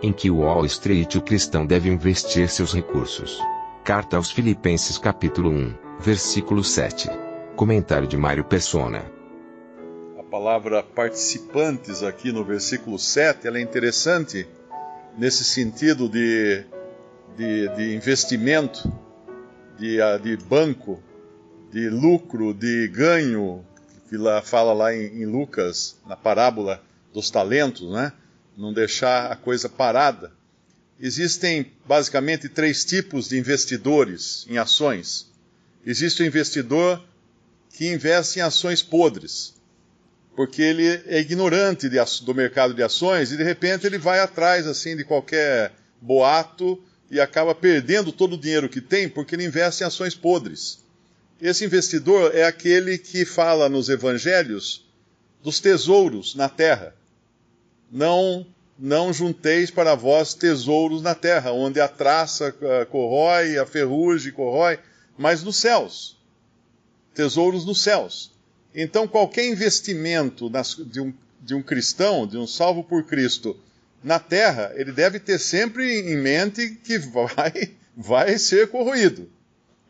Em que Wall Street o cristão deve investir seus recursos. Carta aos Filipenses capítulo 1, versículo 7. Comentário de Mário Persona. A palavra participantes aqui no versículo 7, ela é interessante nesse sentido de investimento, de banco, de lucro, de ganho, que fala lá em Lucas, na parábola dos talentos, né? Não deixar a coisa parada. Existem basicamente 3 tipos de investidores em ações. Existe o investidor que investe em ações podres, porque ele é ignorante do mercado de ações e de repente ele vai atrás assim de qualquer boato e acaba perdendo todo o dinheiro que tem porque ele investe em ações podres. Esse investidor é aquele que fala nos evangelhos dos tesouros na terra. Não junteis para vós tesouros na terra, onde a traça corrói, a ferrugem corrói, mas nos céus. Tesouros nos céus. Então, qualquer investimento de um cristão, de um salvo por Cristo, na terra, ele deve ter sempre em mente que vai ser corroído.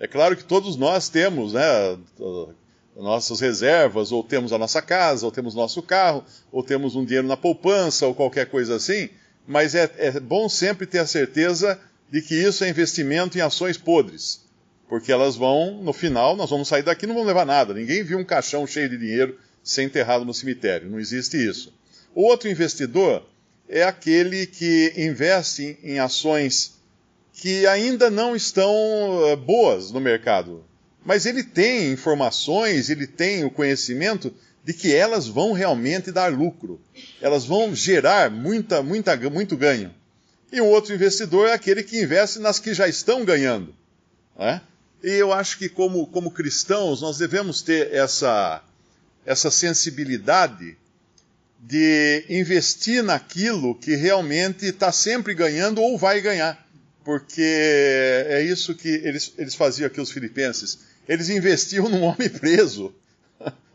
É claro que todos nós temos, né, nossas reservas, ou temos a nossa casa, ou temos nosso carro, ou temos um dinheiro na poupança, ou qualquer coisa assim, mas é bom sempre ter a certeza de que isso é investimento em ações podres, porque elas vão, no final, nós vamos sair daqui e não vamos levar nada. Ninguém viu um caixão cheio de dinheiro ser enterrado no cemitério, não existe isso. O outro investidor é aquele que investe em ações que ainda não estão boas no mercado, mas ele tem informações, ele tem o conhecimento de que elas vão realmente dar lucro. Elas vão gerar muito ganho. E o outro investidor é aquele que investe nas que já estão ganhando. Né? E eu acho que como cristãos nós devemos ter essa sensibilidade de investir naquilo que realmente está sempre ganhando ou vai ganhar. Porque é isso que eles faziam aqui, os filipenses. Eles investiam num homem preso.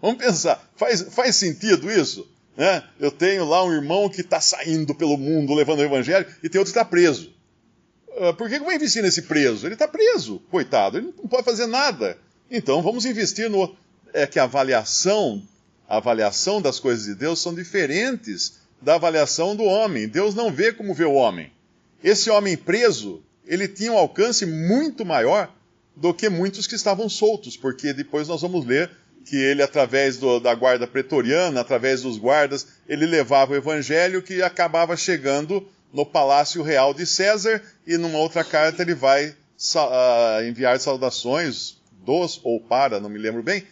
Vamos pensar, faz sentido isso? Né? Eu tenho lá um irmão que está saindo pelo mundo levando o evangelho e tem outro que está preso. Por que eu vou investir nesse preso? Ele está preso, coitado, ele não pode fazer nada. Então vamos investir no... É que a avaliação das coisas de Deus são diferentes da avaliação do homem. Deus não vê como vê o homem. Esse homem preso, ele tinha um alcance muito maior do que muitos que estavam soltos, porque depois nós vamos ler que ele, através da guarda pretoriana, através dos guardas, ele levava o evangelho que acabava chegando no palácio real de César, e numa outra carta ele vai enviar saudações ou para, não me lembro bem,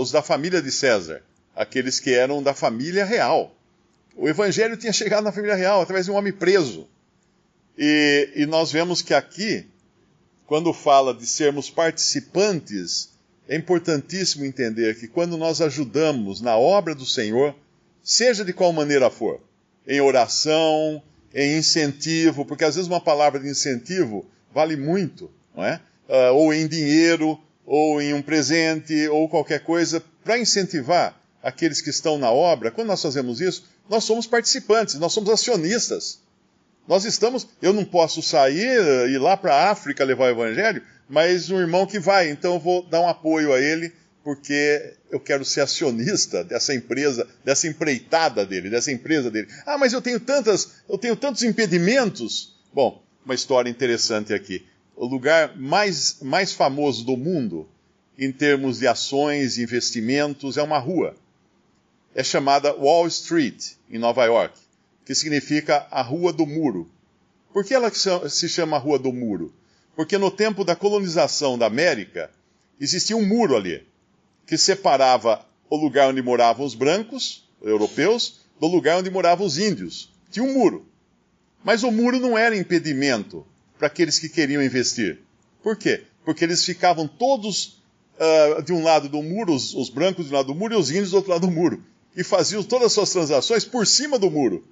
os da família de César, aqueles que eram da família real. O evangelho tinha chegado na família real, através de um homem preso. E nós vemos que aqui, quando fala de sermos participantes, é importantíssimo entender que quando nós ajudamos na obra do Senhor, seja de qual maneira for, em oração, em incentivo, porque às vezes uma palavra de incentivo vale muito, não é? Ou em dinheiro, ou em um presente, ou qualquer coisa, para incentivar aqueles que estão na obra. Quando nós fazemos isso, nós somos participantes, nós somos acionistas. Eu não posso sair e ir lá para a África levar o evangelho, mas um irmão que vai, então eu vou dar um apoio a ele, porque eu quero ser acionista dessa empresa, dessa empreitada dele, dessa empresa dele. Ah, mas eu tenho tantos impedimentos. Bom, uma história interessante aqui. O lugar mais famoso do mundo, em termos de ações e investimentos, é uma rua. É chamada Wall Street, em Nova York, que significa a Rua do Muro. Por que ela se chama Rua do Muro? Porque no tempo da colonização da América, existia um muro ali, que separava o lugar onde moravam os brancos, europeus, do lugar onde moravam os índios. Tinha um muro. Mas o muro não era impedimento para aqueles que queriam investir. Por quê? Porque eles ficavam todos de um lado do muro, os brancos de um lado do muro e os índios do outro lado do muro. E faziam todas as suas transações por cima do muro.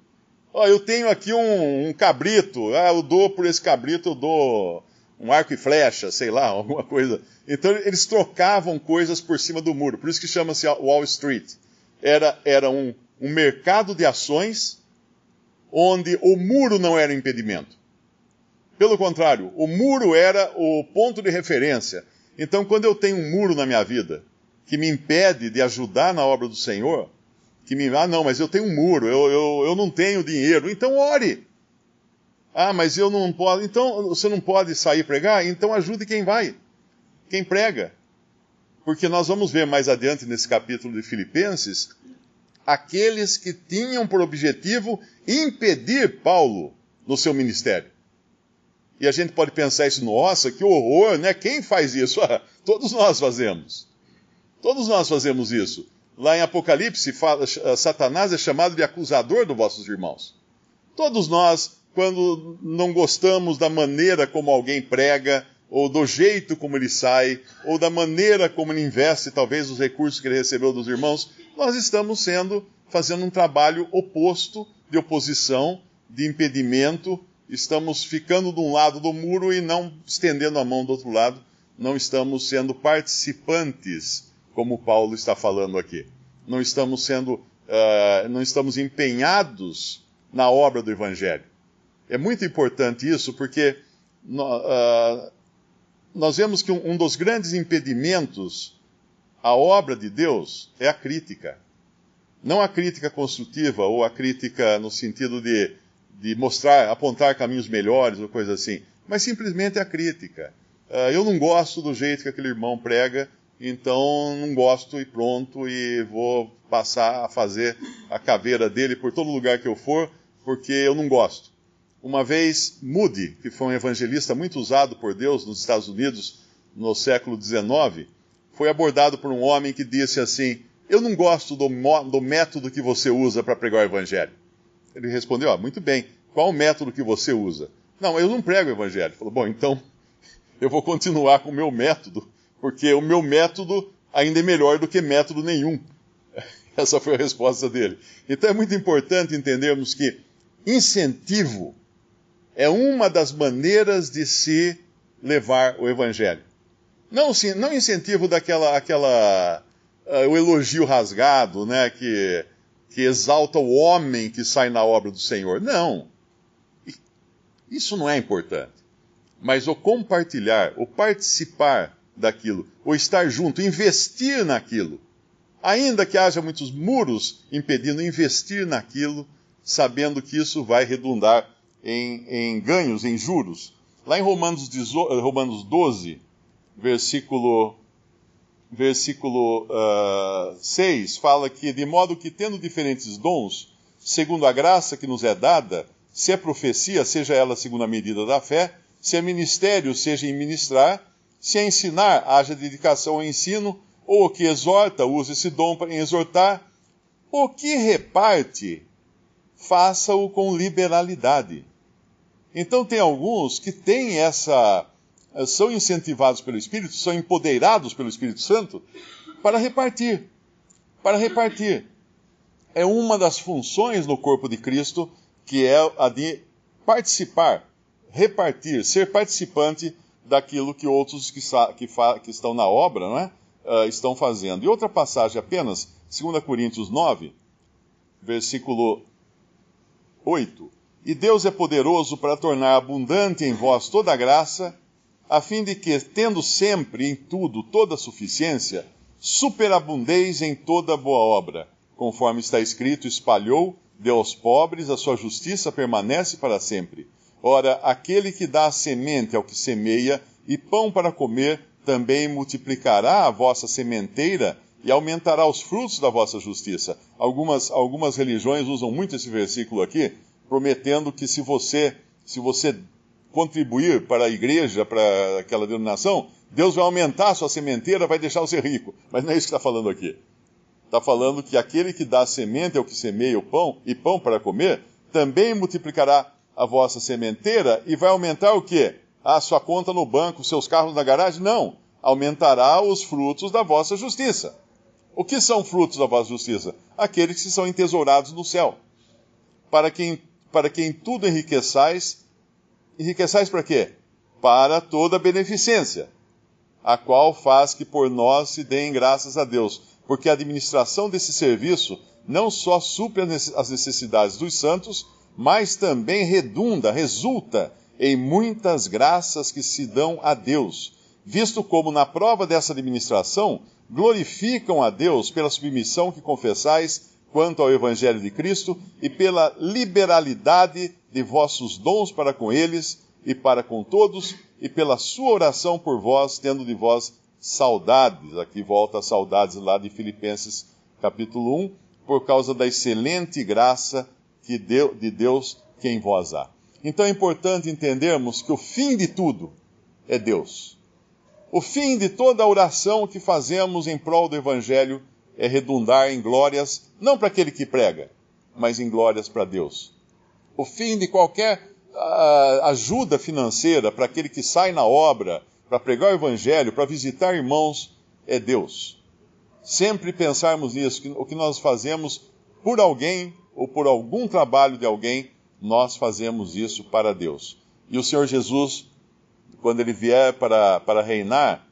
Eu tenho aqui um cabrito, eu dou por esse cabrito, eu dou um arco e flecha, sei lá, alguma coisa. Então eles trocavam coisas por cima do muro, por isso que chama-se Wall Street. Era um mercado de ações onde o muro não era impedimento. Pelo contrário, o muro era o ponto de referência. Então, quando eu tenho um muro na minha vida que me impede de ajudar na obra do Senhor, não, mas eu tenho um muro, eu não tenho dinheiro, então ore. Ah, mas eu não posso, então você não pode sair pregar? Então ajude quem vai, quem prega. Porque nós vamos ver mais adiante nesse capítulo de Filipenses, aqueles que tinham por objetivo impedir Paulo no seu ministério. E a gente pode pensar isso, nossa, que horror, né? Quem faz isso? Todos nós fazemos. Todos nós fazemos isso. Lá em Apocalipse, Satanás é chamado de acusador dos vossos irmãos. Todos nós, quando não gostamos da maneira como alguém prega, ou do jeito como ele sai, ou da maneira como ele investe, talvez, os recursos que ele recebeu dos irmãos, nós estamos fazendo um trabalho oposto, de oposição, de impedimento. Estamos ficando de um lado do muro e não estendendo a mão do outro lado. Não estamos sendo participantes, como Paulo está falando aqui. Não estamos empenhados na obra do Evangelho. É muito importante isso, porque nós vemos que um dos grandes impedimentos à obra de Deus é a crítica. Não a crítica construtiva, ou a crítica no sentido de apontar caminhos melhores ou coisa assim, mas simplesmente a crítica. Eu não gosto do jeito que aquele irmão prega, então não gosto e pronto, e vou passar a fazer a caveira dele por todo lugar que eu for, porque eu não gosto. Uma vez, Moody, que foi um evangelista muito usado por Deus nos Estados Unidos no século XIX, foi abordado por um homem que disse assim: eu não gosto do método que você usa para pregar o evangelho. Ele respondeu: muito bem, qual o método que você usa? Não, eu não prego o evangelho. Ele falou: bom, então eu vou continuar com o meu método, porque o meu método ainda é melhor do que método nenhum. Essa foi a resposta dele. Então é muito importante entendermos que incentivo é uma das maneiras de se levar o evangelho. Não incentivo o elogio rasgado, né, que exalta o homem que sai na obra do Senhor. Não. Isso não é importante. Mas o compartilhar, o participar daquilo, o estar junto, investir naquilo, ainda que haja muitos muros impedindo, investir naquilo, sabendo que isso vai redundar em ganhos, em juros. Lá em Romanos 12, versículo 6, fala que, de modo que, tendo diferentes dons, segundo a graça que nos é dada, se é profecia, seja ela segundo a medida da fé, se é ministério, seja em ministrar, se é ensinar, haja dedicação ao ensino, ou o que exorta, use esse dom para exortar, o que reparte, faça-o com liberalidade. Então tem alguns que têm são incentivados pelo Espírito, são empoderados pelo Espírito Santo para repartir. Para repartir. É uma das funções no corpo de Cristo, que é a de participar, repartir, ser participante daquilo que outros que estão na obra, não é? Estão fazendo. E outra passagem apenas, 2 Coríntios 9, versículo 8. E Deus é poderoso para tornar abundante em vós toda a graça, a fim de que, tendo sempre em tudo toda a suficiência, superabundeis em toda boa obra. Conforme está escrito, espalhou, deu aos pobres, a sua justiça permanece para sempre. Ora, aquele que dá a semente ao que semeia, e pão para comer, também multiplicará a vossa sementeira e aumentará os frutos da vossa justiça. Algumas religiões usam muito esse versículo aqui, prometendo que se você contribuir para a igreja, para aquela denominação, Deus vai aumentar a sua sementeira, vai deixar você rico. Mas não é isso que está falando aqui. Está falando que aquele que dá a semente ao que semeia o pão, e pão para comer, também multiplicará a vossa sementeira e vai aumentar o quê? A sua conta no banco, seus carros na garagem? Não. Aumentará os frutos da vossa justiça. O que são frutos da vossa justiça? Aqueles que são entesourados no céu. Para quem tudo enriqueçais. Enriqueçais para quê? Para toda beneficência, a qual faz que por nós se deem graças a Deus, porque a administração desse serviço não só supre as necessidades dos santos, mas também resulta em muitas graças que se dão a Deus, visto como na prova dessa administração glorificam a Deus pela submissão que confessais quanto ao Evangelho de Cristo e pela liberalidade de vossos dons para com eles e para com todos, e pela sua oração por vós, tendo de vós saudades. Aqui volta as saudades lá de Filipenses capítulo 1, por causa da excelente graça de Deus que em vós há. Então é importante entendermos que o fim de tudo é Deus. O fim de toda a oração que fazemos em prol do Evangelho é redundar em glórias, não para aquele que prega, mas em glórias para Deus. O fim de qualquer ajuda financeira para aquele que sai na obra, para pregar o Evangelho, para visitar irmãos, é Deus. Sempre pensarmos nisso, que o que nós fazemos por alguém ou por algum trabalho de alguém, nós fazemos isso para Deus. E o Senhor Jesus, quando ele vier para reinar,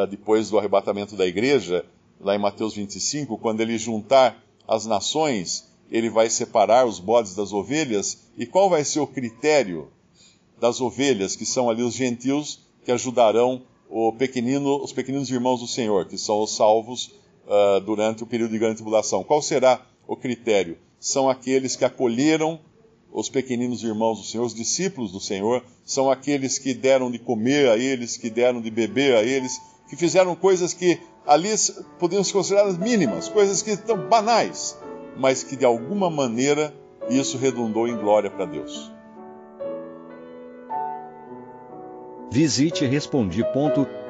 depois do arrebatamento da igreja, lá em Mateus 25, quando ele juntar as nações, ele vai separar os bodes das ovelhas. E qual vai ser o critério das ovelhas, que são ali os gentios que ajudarão os pequeninos irmãos do Senhor, que são os salvos durante o período de grande tribulação? Qual será o critério? São aqueles que acolheram os pequeninos irmãos do Senhor, os discípulos do Senhor, são aqueles que deram de comer a eles, que deram de beber a eles, que fizeram coisas que ali poderiam ser consideradas mínimas, coisas que estão banais, mas que de alguma maneira isso redundou em glória para Deus. Visite Respondi.com.br.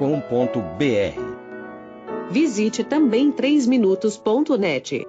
Visite também 3minutos.net.